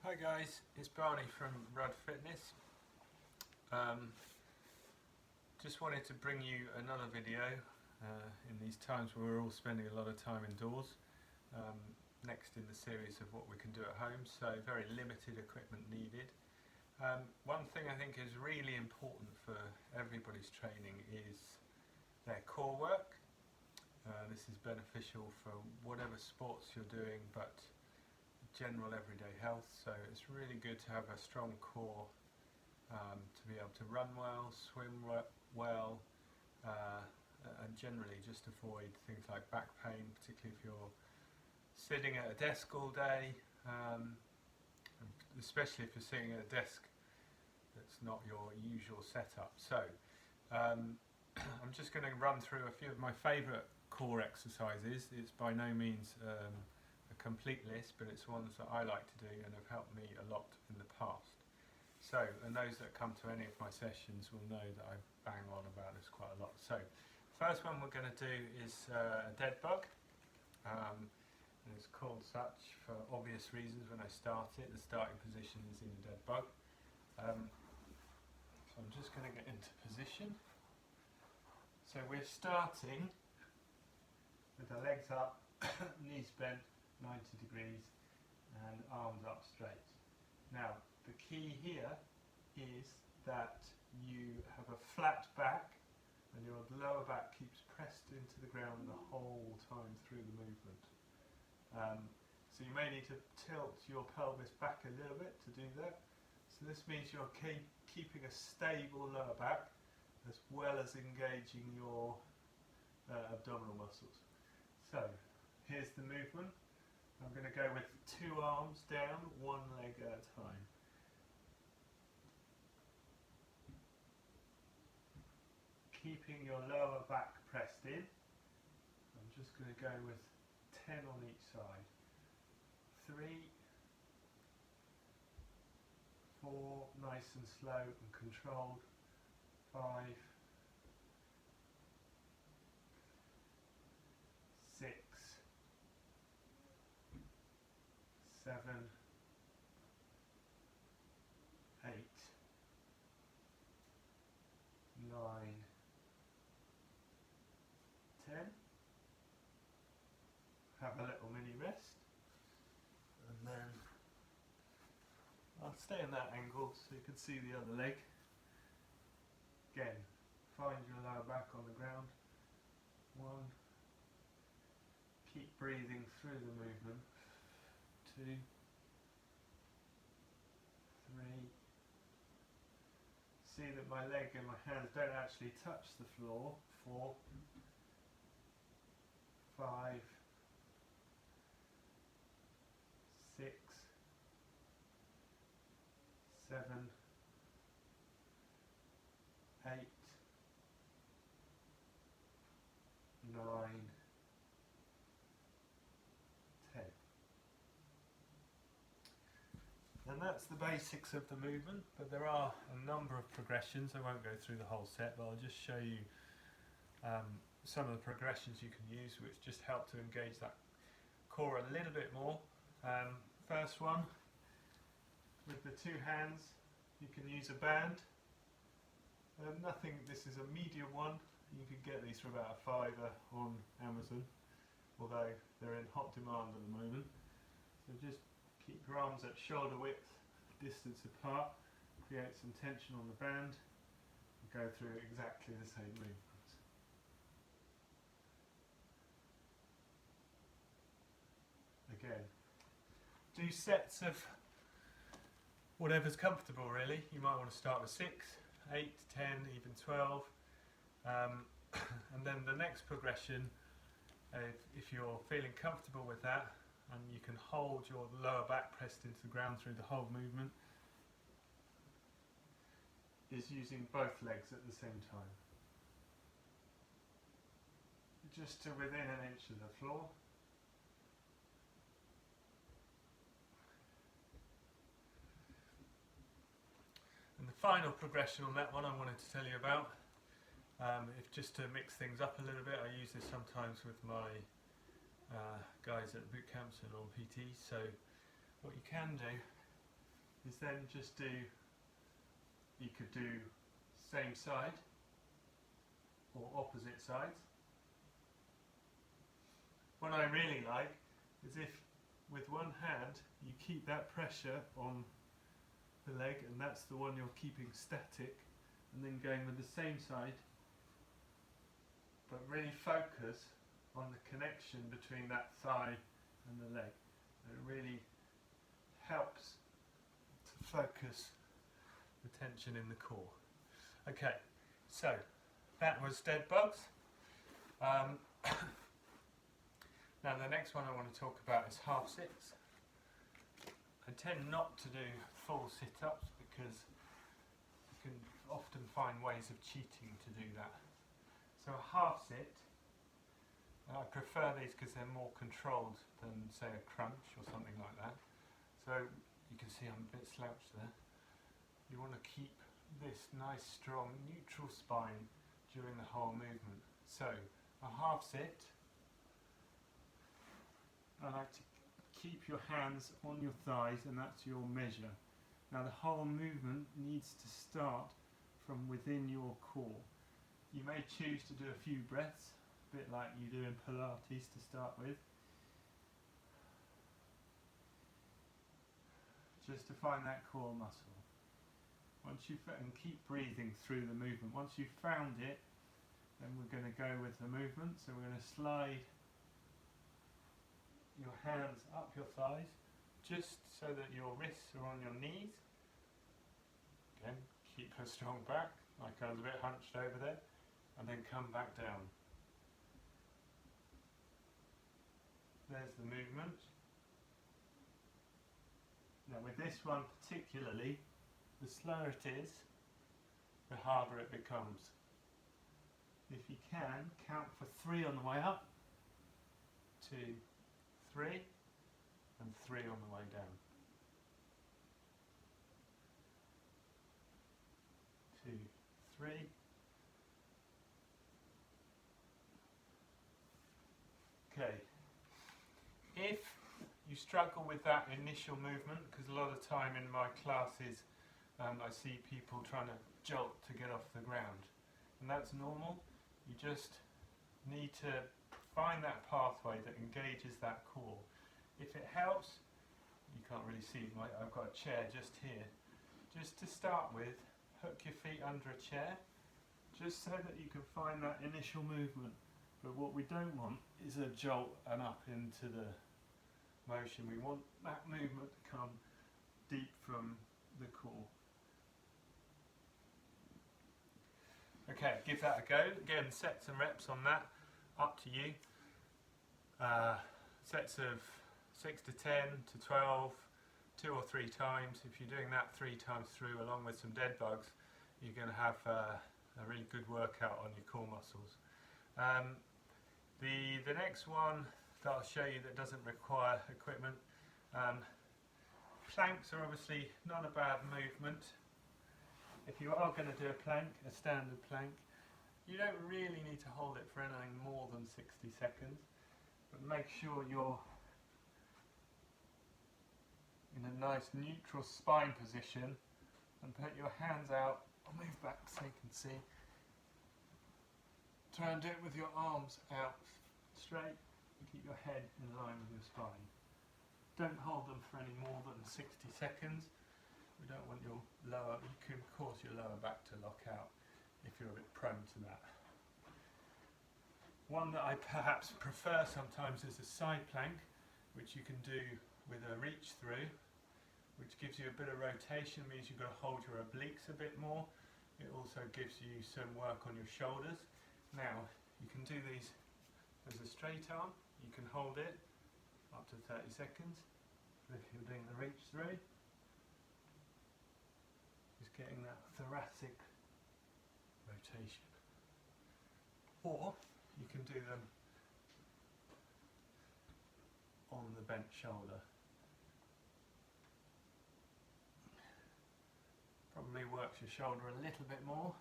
Hi guys, it's Barney from Rudd Fitness. Just wanted to bring you another video in these times where we're all spending a lot of time indoors. Next in the series of what we can do at home, so very limited equipment needed. One thing I think is really important for everybody's training is their core work. This is beneficial for whatever sports you're doing, but general everyday health, so it's really good to have a strong core to be able to run well, swim well, and generally just avoid things like back pain, particularly if you're sitting at a desk all day, especially if you're sitting at a desk that's not your usual setup. So I'm just going to run through a few of my favourite core exercises. It's by no means a complete list, but it's ones that I like to do and have helped me a lot in the past. So, and those that come to any of my sessions will know that I bang on about this quite a lot. So, first one we're going to do is a dead bug. And it's called such for obvious reasons. When I start it, the starting position is in a dead bug. So I'm just going to get into position. So we're starting with the legs up, knees bent 90 degrees and arms up straight. Now the key here is that you have a flat back and your lower back keeps pressed into the ground the whole time through the movement. So you may need to tilt your pelvis back a little bit to do that. So this means you're keeping a stable lower back as well as engaging your abdominal muscles. So here's the movement. I'm going to go with 2 arms down, 1 leg at a time. Keeping your lower back pressed in. I'm just going to go with 10 on each side. 3, 4, nice and slow and controlled. 5, 6, 7, 8, 9, 10. Have a little mini rest, and then I'll stay in that angle so you can see the other leg. Again, find your lower back on the ground. 1. Keep breathing through the movement. 2, 3. See that my leg and my hands don't actually touch the floor. 4, 5, 6, 7, 8, 9, 10. And that's the basics of the movement, but there are a number of progressions. I won't go through the whole set, but I'll just show you some of the progressions you can use which just help to engage that core a little bit more. First one, with the 2 hands, you can use a band. This is a medium one. You can get these for about a £5 on Amazon, although they're in hot demand at the moment. So just keep your arms at shoulder width distance apart, create some tension on the band, and go through exactly the same movements. Again, do sets of whatever's comfortable really. You might want to start with 6, 8, 10, even 12. And then the next progression, if you're feeling comfortable with that, and you can hold your lower back pressed into the ground through the whole movement, is using both legs at the same time. Just to within an inch of the floor. And the final progression on that one I wanted to tell you about, just to mix things up a little bit. I use this sometimes with my guys at boot camps and on PT. So what you can do is then just do, you could do same side or opposite sides. What I really like is if with one hand you keep that pressure on the leg, and that's the one you're keeping static, and then going with the same side, but really focus on the connection between that thigh and the leg. And it really helps to focus the tension in the core. Okay, so that was Deadbugs. Now the next one I want to talk about is half sits. I tend not to do full sit-ups because you can often find ways of cheating to do that. So a half sit, I prefer these because they're more controlled than say a crunch or something like that. So you can see I'm a bit slouched there. You want to keep this nice strong neutral spine during the whole movement. So a half sit, I like to keep your hands on your thighs, and that's your measure. Now the whole movement needs to start from within your core. You may choose to do a few breaths, a bit like you do in Pilates to start with, just to find that core muscle. Once you and keep breathing through the movement. Once you've found it, then we're going to go with the movement. So we're going to slide your hands up your thighs, just so that your wrists are on your knees. Again, keep her strong back, like I was a bit hunched over there, and then come back down. There's the movement. Now with this one particularly, the slower it is, the harder it becomes. If you can, count for 3 on the way up, 2, 3, and 3 on the way down. 2, 3. Okay. If you struggle with that initial movement, because a lot of the time in my classes I see people trying to jolt to get off the ground, and that's normal. You just need to find that pathway that engages that core. If it helps, you can't really see, I've got a chair just here. Just to start with, hook your feet under a chair, just so that you can find that initial movement. But what we don't want is a jolt and up into the motion. We want that movement to come deep from the core. Okay, give that a go. Again, sets and reps on that, up to you. Sets of 6 to 10 to 12, 2 or 3 times. If you're doing that 3 times through along with some dead bugs, you're going to have a really good workout on your core muscles. The next one that I'll show you that doesn't require equipment, planks are obviously not a bad movement. If you are going to do a plank, a standard plank, you don't really need to hold it for anything more than 60 seconds, but make sure you're in a nice neutral spine position and put your hands out. I'll move back so you can see. Try and do it with your arms out straight and keep your head in line with your spine. Don't hold them for any more than 60 seconds. We don't want your lower, you can cause your lower back to lock out if you're a bit prone to that. One that I perhaps prefer sometimes is a side plank, which you can do with a reach through, which gives you a bit of rotation, means you've got to hold your obliques a bit more. It also gives you some work on your shoulders. Now, you can do these as a straight arm, you can hold it up to 30 seconds. If you're doing the reach through, just getting that thoracic rotation. Or you can do them on the bent shoulder. Probably works your shoulder a little bit more,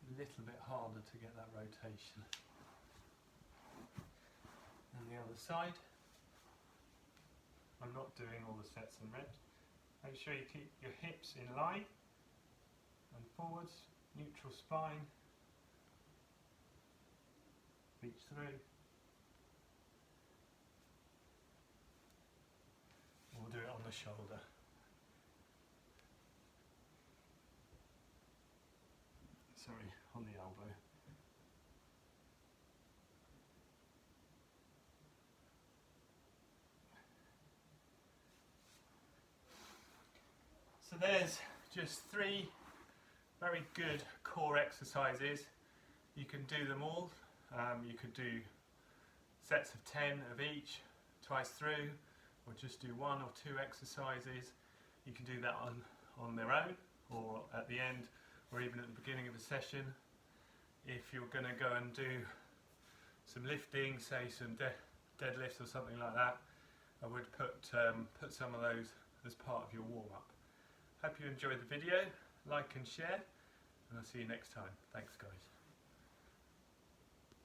a little bit harder to get that rotation. And the other side, I'm not doing all the sets and reps, Make sure you keep your hips in line and forwards, neutral spine, reach through. We'll do it on the shoulder. Sorry, on the elbow. So there's just 3 very good core exercises. You can do them all. You could do sets of 10 of each twice through, or just do 1 or 2 exercises. You can do that on their own, or at the end, or even at the beginning of a session. If you're going to go and do some lifting, say some deadlifts or something like that, I would put some of those as part of your warm-up. Hope you enjoyed the video, like and share, and I'll see you next time. Thanks guys.